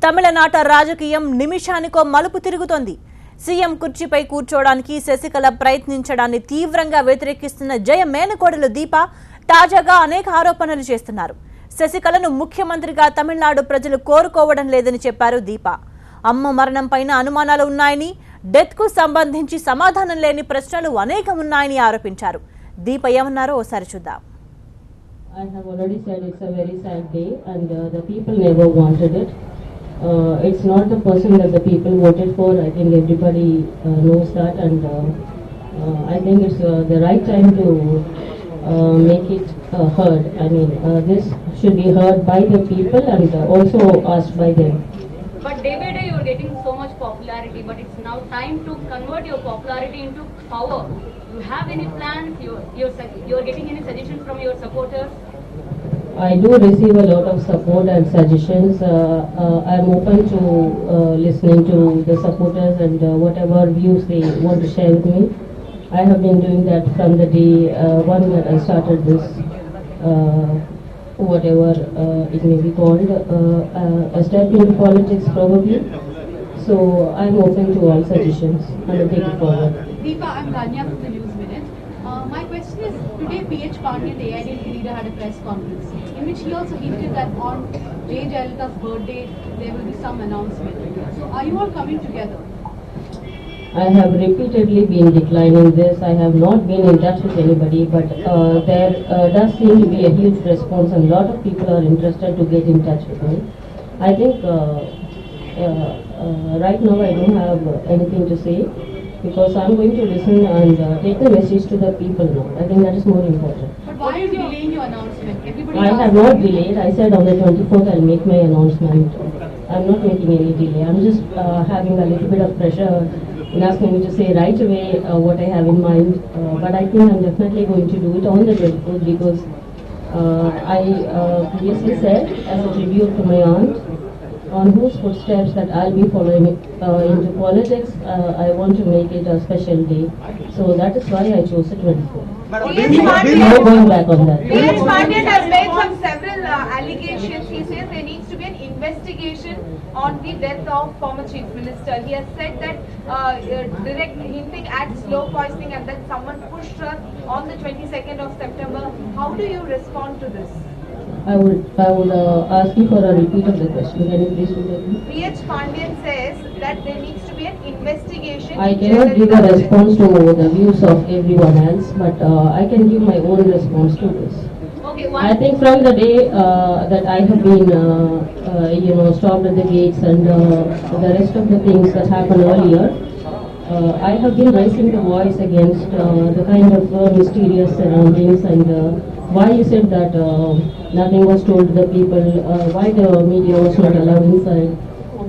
తమిళనాట రాజకీయం నిమిషానికో మలుపు తిరుగుతోంది. సీఎం కుర్చీపై కూర్చోవడానికి శశికళ ప్రయత్నించడాన్ని తీవ్రంగా వ్యతిరేకిస్తున్న జయ మేనకోడలు దీప తాజాగా అనేక ఆరోపణలు చేస్తున్నారు. శశికళను ముఖ్యమంత్రిగా తమిళనాడు ప్రజలు కోరుకోవడం లేదని చెప్పారు దీప. అమ్మ మరణం పైన అనుమానాలు ఉన్నాయని, డెత్ కు సంబంధించి సమాధానం లేని ప్రశ్నలు అనేకం ఉన్నాయని ఆరోపించారు. దీప ఏమన్నారో ఓసారి చూద్దాం. I have already said it's a very sad day and the people never wanted it. It's not the person that the people voted for. I think everybody knows that, and I think it's the right time to make it heard. I mean, this should be heard by the people and also asked by them. But day by day you are getting so much popularity, but it's now time to convert your popularity into power. You have any plans? You are getting any suggestions from your supporters? I do receive a lot of support and suggestions. I'm open to listening to the supporters and whatever views they want to share with me. I have been doing that from the day one that I started this, whatever it may be called, a step into politics probably. So I'm open to all suggestions and I'll take it forward. Deepa, I'm Rania from the News Minute. My question is, today PH Pandyan, the AIDMK leader, had a press conference in which he also hinted that on J. Jayalalitha's birthday there will be some announcement. So are you all coming together? I have repeatedly been declining this. I have not been in touch with anybody, but there does seem to be a huge response and a lot of people are interested to get in touch with me. I think right now I don't have anything to say because I'm going to listen and take the message to the people now. I think that is more important. But why are you delaying your announcement? Everybody I have not delayed. I said on the 24th I'll make my announcement. I'm not making any delay. I'm just having a little bit of pressure in asking me to say right away what I have in mind. But I think I'm definitely going to do it on the 24th because I previously said as a tribute to my aunt on whose footsteps that I'll be following into politics. I want to make it a special day. So that is why I chose the 24th. No going back on that. PH Pandyan has made several allegations. He says there needs to be an investigation on the death of former Chief Minister. He has said that direct hinting at slow poisoning and that someone pushed her on the 22nd of September. How do you respond to this? I would ask you for a repeat of the question. Can you please repeat it? PH Pandyan says that there needs to be an investigation. I cannot give a response to the views of everyone else, but I can give my own response to this. Okay, I think from the day that I have been, stopped at the gates and the rest of the things that happened earlier, I have been raising the voice against the kind of mysterious surroundings and why you said that nothing was told to the people, why the media was not allowed inside,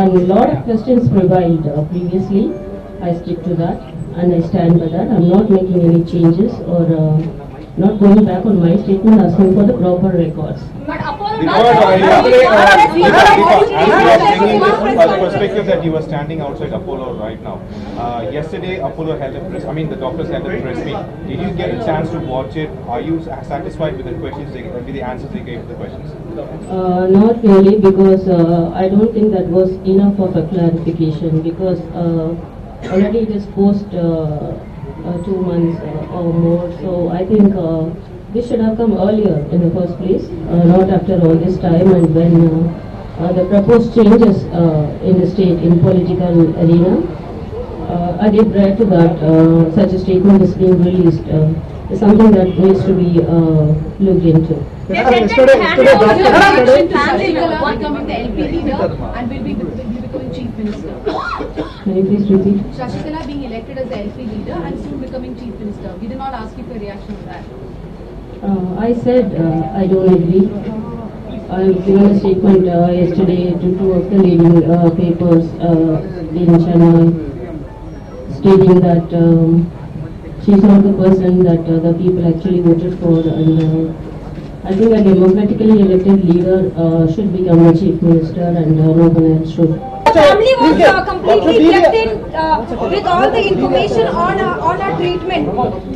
and a lot of questions prevailed previously. I stick to that and I stand by that. I'm not making any changes or not going back on my statement asking for the proper records. but Apollo The perspective that you were standing outside Apollo right now. Yesterday, Apollo held a press. The doctors held a press meet. Did you get a chance to watch it? Are you satisfied with the questions, with the answers they gave to the questions? Not really, because I don't think that was enough of a clarification. Because already it is post 2 months or more. So I think. This should have come earlier in the first place, not after all this time and when the proposed changes in the state, in political arena. I did prior to that, such a statement is being released. Is something that needs to be looked into. Shashikala becoming the LP leader and will be becoming Chief Minister. Can you please repeat? Shashikala being elected as the LP leader and soon becoming Chief Minister. We did not ask you for a reaction on that. I said I don't agree. I've given a statement yesterday to 2 of the leading papers in Chennai stating that she's not the person that the people actually voted for, and I think a democratically elected leader should become a chief minister and no one else should. family was completely kept in with all the information on her treatment.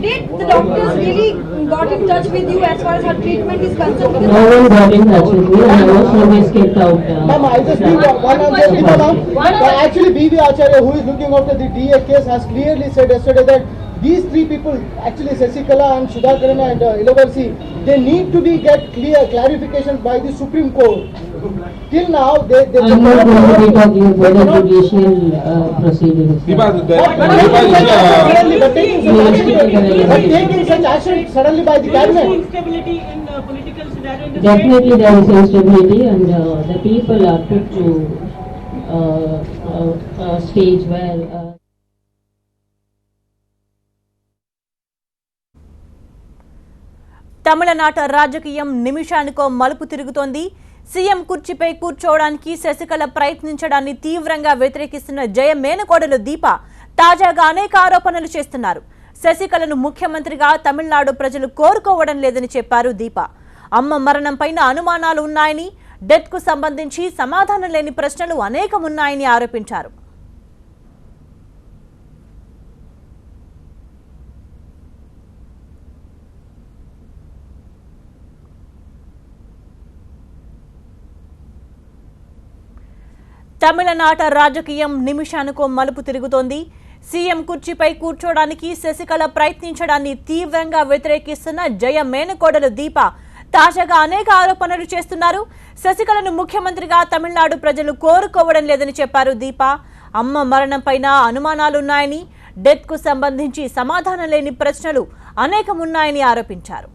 Did the doctors really got in touch with you as far as her treatment is concerned? No one got in touch with me, and I was always kept out. Ma'am, I just need one answer. Actually, B.V. Acharya, who is looking after the DA case, has clearly said yesterday that these three people, actually Sasikala and Sudhakaran and Ilavarsi, they need to be get clarification by the Supreme Court. Till now, they I'm not going to be talking about the judicial proceedings. but taking such action suddenly by the cabinet. Definitely there is instability, and the people are put to a stage where తమిళనాట రాజకీయం నిమిషానికో మలుపు తిరుగుతోంది. CM కుర్చీపై కూర్చోవడానికి శశికళ ప్రయత్నించడాన్ని తీవ్రంగా వ్యతిరేకిస్తున్న జయ మేనకోడలు దీప తాజాగా అనేక ఆరోపణలు చేస్తున్నారు. శశికళను ముఖ్యమంత్రిగా తమిళనాడు ప్రజలు కోరుకోవడం లేదని చెప్పారు దీప. అమ్మ మరణంపైన అనుమానాలు ఉన్నాయని, డెత్ కు సంబంధించి సమాధానం లేని ప్రశ్నలు అనేకమున్నాయని ఆరోపించారు. తమిళనాట రాజకీయం నిమిషానికో మలుపు తిరుగుతోంది. సీఎం కుర్చీపై కూర్చోడానికి శశికళ ప్రయత్నించడాన్ని తీవ్రంగా వ్యతిరేకిస్తున్న జయ మేనకోడలు దీప తాజాగా అనేక ఆరోపణలు చేస్తున్నారు. శశికళను ముఖ్యమంత్రిగా తమిళనాడు ప్రజలు కోరుకోవడం లేదని చెప్పారు దీప. అమ్మ మరణంపైన అనుమానాలున్నాయని, డెత్ కు సంబంధించి సమాధానం లేని ప్రశ్నలు అనేకమున్నాయని ఆరోపించారు.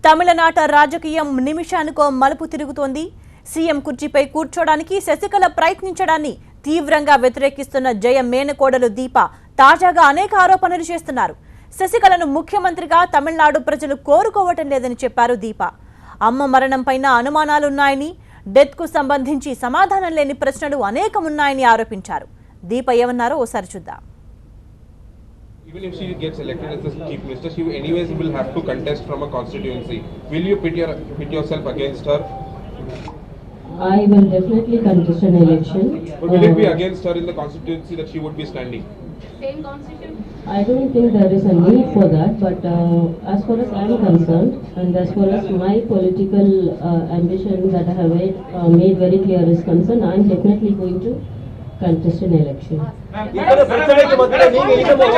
తమిళనాట రాజకీయం నిమిషానికో మలుపు తిరుగుతోంది. సీఎం కుర్చీపై కూర్చోడానికి శశికళ ప్రయత్నించడాన్ని తీవ్రంగా వ్యతిరేకిస్తున్న జయ మేనకోడలు దీప తాజాగా అనేక ఆరోపణలు చేస్తున్నారు. శశికళను ముఖ్యమంత్రిగా తమిళనాడు ప్రజలు కోరుకోవటం లేదని చెప్పారు దీప. అమ్మ మరణంపైన అనుమానాలున్నాయని, డెత్ కు సంబంధించి సమాధానం లేని ప్రశ్నలు అనేకమున్నాయని ఆరోపించారు. దీప ఏమన్నారో ఓసారి చూద్దాం. Even if she gets elected as the chief minister, she anyways will have to contest from a constituency. Will you pit yourself against her? I will definitely contest an election. But will it be against her in the constituency that she would be standing? Same constitution? I don't think there is a need for that, but as far as I am concerned, and as far as my political ambition that I have made very clear is concerned, I am definitely going to contest an election. பிரச்சனைக்கு மத்தியில நீங்க இன்னமும்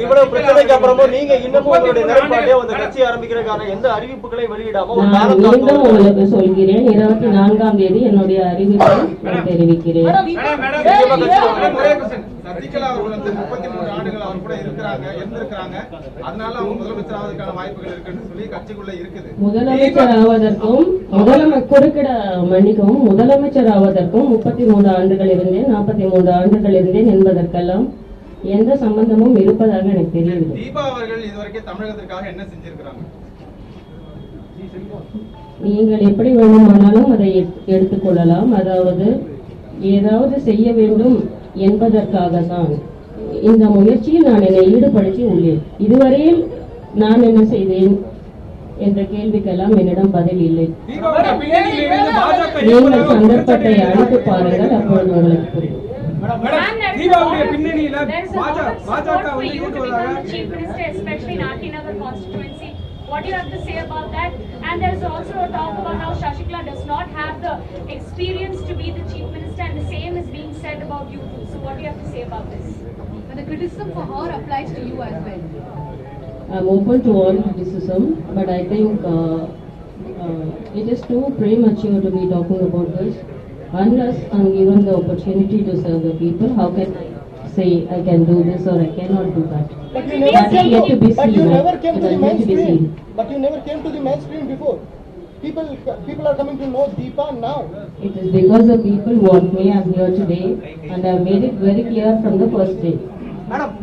இவ்வளவு பிரச்சனைக்கு அப்புறமும் நீங்க இன்னமும் உங்களுடைய நிலைப்பாட்டை அந்த கட்சி ஆரம்பிக்கிறதுக்கான எந்த அறிவிப்புகளை வெளியிடாம நான் மீண்டும் உங்களுக்கு சொல்கிறேன், 24ஆம் தேதி என்னுடைய அறிவிப்பை நான் தெரிவிக்கிறேன். சசிகலா அவர்கள் 33 ஆண்டுகள் அவர் கூட இருந்திருக்காங்க. அதனால அவங்க முதலமைச்சர் ஆவதற்கான வாய்ப்புகள் இருக்குன்னு சொல்லி கட்சிக்குள்ள இருக்குது. முதலமைச்சர் ஆவதற்கும் முதலமைச்சர் ஆவதற்கும் 33 ஆண்டுகள் இருந்தேன், 43 ஆண்டுகள் இருந்தேன் என்பதற்கெல்லாம் எந்த சம்பந்தமும் இருப்பதாக எனக்கு தெரியவில்லை. தீபா அவர்கள் இதுவரைக்கும் தமிழகத்திற்காக என்ன செஞ்சிருக்காங்க? நீங்கள் எப்படி வேண்டுமானாலும் அதை எடுத்துக்கொள்ளலாம். அதாவது ஏதாவது செய்ய வேண்டும் என்பதற்காக தான் இந்த முயற்சியில் நான் என்னை ஈடுபடுத்தி உள்ளேன். இதுவரையில் நான் என்ன செய்தேன் என்ற கேள்விக்கெல்லாம் என்னிடம் பதில் இல்லை. நீங்கள் சந்தர்ப்பத்தை அழைத்து பாருங்கள், அப்பொழுது உங்களுக்கு புரியும். What do you have to say about that? And there is also a talk about how Shashikala does not have the experience to be the chief minister, and the same is being said about you too. So what do you have to say about this? But the criticism for her applies to you as well. I'm open to all criticism, but I think it is too premature to be talking about this. Unless I'm given the opportunity to serve the people, how can I say I can do this or I cannot do that? But you never came to the mainstream. But you never came to the mainstream before. People are coming to know Deepa now. It is because the people want me. I'm here today, and I've made it very clear from the first day. Madam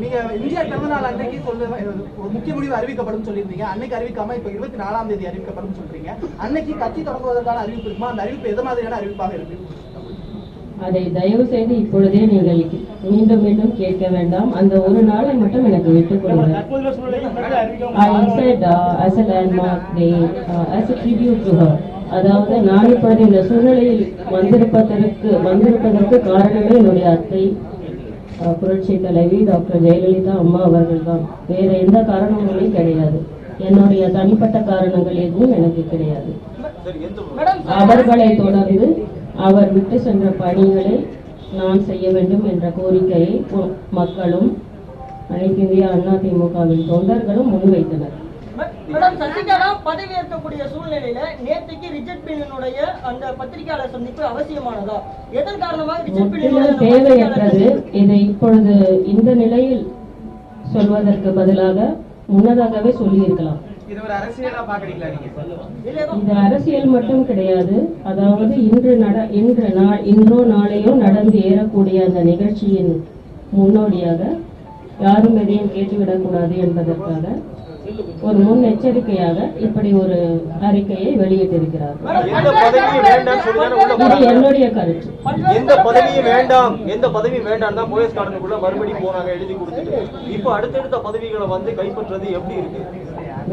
நீங்க எம்ஜிஆர் பிறந்த நாள் அன்றைக்கு ஒரு முக்கிய முடிவு அறிவிக்கப்படும் சொல்லியிருந்தீங்க. அன்னைக்கு அறிவிக்காம இப்ப 24ஆம் தேதி அறிவிக்கப்படும் சொல்றீங்க. அன்னைக்கு கட்சி தொடங்குவதற்கான அறிவிப்பு இருக்குமா? அந்த அறிவிப்பு எது மாதிரியான அறிவிப்பாக இருக்கு? அதை தயவு செய்து இப்பொழுதே நீங்கள் மீண்டும் மீண்டும் கேட்க வேண்டாம். அந்த ஒரு நாளை மட்டும் எனக்கு விட்டுக் கொடுங்கள். I said as a landmark day, as a tribute to her. அதாவது நான் இப்பொழுது இந்த சூழ்நிலையில் வந்திருப்பதற்கு காரணமே என்னுடைய அத்தை புரட்சி தலைவி டாக்டர் ஜெயலலிதா அம்மா அவர்கள் தான். வேற எந்த காரணமுமே கிடையாது. என்னுடைய தனிப்பட்ட காரணங்கள் எதுவும் எனக்கு கிடையாது. அவர்களை தொடர்ந்து அவர் விட்டு சென்ற பணிகளை நான் செய்ய வேண்டும் என்ற கோரிக்கையை மக்களும் அனைத்து இந்திய அண்ணா திமுகவின் தொண்டர்களும் முன்வைத்தனர். மேடம், சசிகலா பதவி ஏற்கக்கூடிய சூழ்நிலையில நேற்றுக்கு ரிச்சர்ட் பில்லினுடைய அந்த பத்திரிகையாளர் சந்திப்பு அவசியமானதா? எதன் காரணமாக ரிச்சர்ட் முற்றிலும் தேவையற்றது. இதை இப்பொழுது இந்த நிலையில் சொல்வதற்கு பதிலாக முன்னதாகவே சொல்லியிருக்கலாம். இது அரசியல் மட்டும் கிடையாது. அதாவது இன்றோ நாளையோ நடந்து ஏறக்கூடிய அந்த நிகழ்ச்சியின் முன்னோடியாக யாரும் எதையும் கேட்டுவிடக்கூடாது என்பதற்காக ஒரு முன் எச்சரிக்கையாக இப்படி ஒரு அறிக்கையை வெளியிட்டிருக்கிறார். இது என்னுடைய கருத்து. எந்த பதவியும் வேண்டாம் தான் போயஸ் கார்டனுக்குள்ள மறுபடியும் போனாங்க எழுதி கொடுத்துட்டு. இப்போ அடுத்தடுத்த பதவிகளை வந்து கைப்பற்றது எப்படி இருக்கு?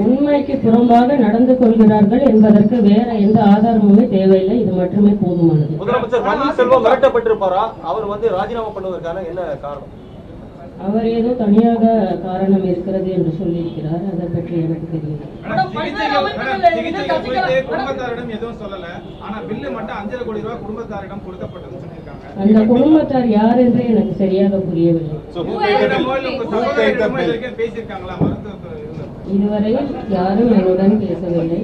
உண்மைக்கு புறம்பாக நடந்து கொள்கிறார்கள் என்பதற்கு வேற எந்த ஆதாரமுமே தேவையில்லை. இது மட்டுமே போதுமானது. முதலமைச்சர் பன்னீர்செல்வம் மிரட்டப்பட்டிருப்பாரா? அவர் வந்து ராஜினாமா பண்ணுவதற்கான என்ன காரணம்? அவர் ஏதோ தனியாக காரணம் இருக்கிறது என்று சொல்லியிருக்கிறார். அதை பற்றி எனக்கு தெரியல. குடும்பத்தாரிடம் எதுவும் சொல்லல. ஆனா பில்லு மட்டும் 5 கோடி ரூபாய் குடும்பத்தாரிடம் கொடுக்கப்பட்டது சொல்லியிருக்காங்க. அந்த குடும்பத்தார் யார் என்று எனக்கு சரியாக புரியவில்லை. இதுவரையில் யாரும் என்னுடன் பேசவில்லை.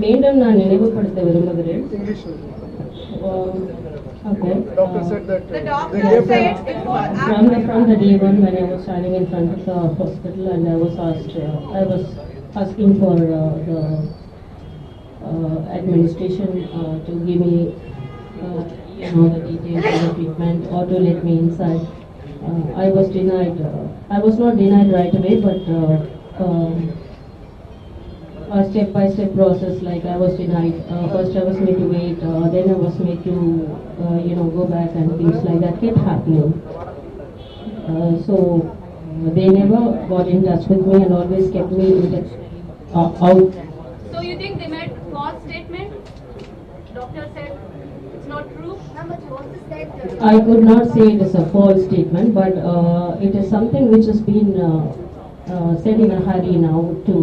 மீண்டும் நான் நினைவுபடுத்த விரும்புகிறேன். Okay. Doctor said that from the day one when I was standing in front of the hospital and I was asking for the administration to give me the details of the treatment or to let me inside. I was denied. I was not denied right away, but a step-by-step process. Like I was denied. First I was made to wait. Then I was made to, go back and things like that kept happening. So they never got in touch with me and always kept me in touch, out. So you think they made false statement? Doctor said it's not true. I could not say it is a false statement, but it is something which has been said in a hurry now to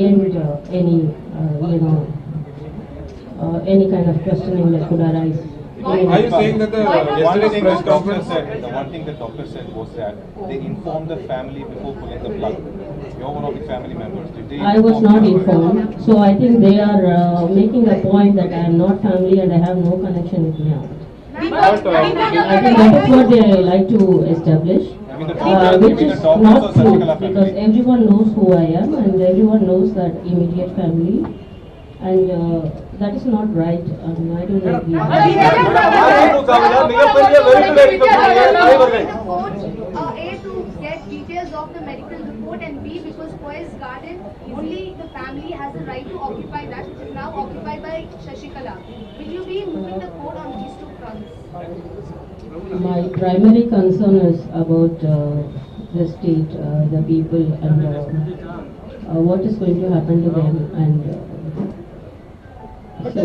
end any kind of questioning that could arise. Are you saying that the yesterday's press conference the one thing the doctor said was that they informed the family before pulling the plug? You're one of the family members. Did they I was not informed, so I think they are making a point that I am not family and I have no connection with me. I think that is what they like to establish. Which is not true, because everyone knows who I am and everyone knows that immediate family, and that is not right, and I don't agree. To get details of the medical report, and B, because Poise Garden, only the family has the right to occupy that, which is now occupied by Shashikala. Will you be moving the court on these two fronts? My primary concern is about the state, the people, and what is going to happen to them. And so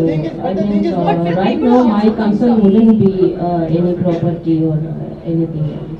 I think right now my concern wouldn't be any property or anything else.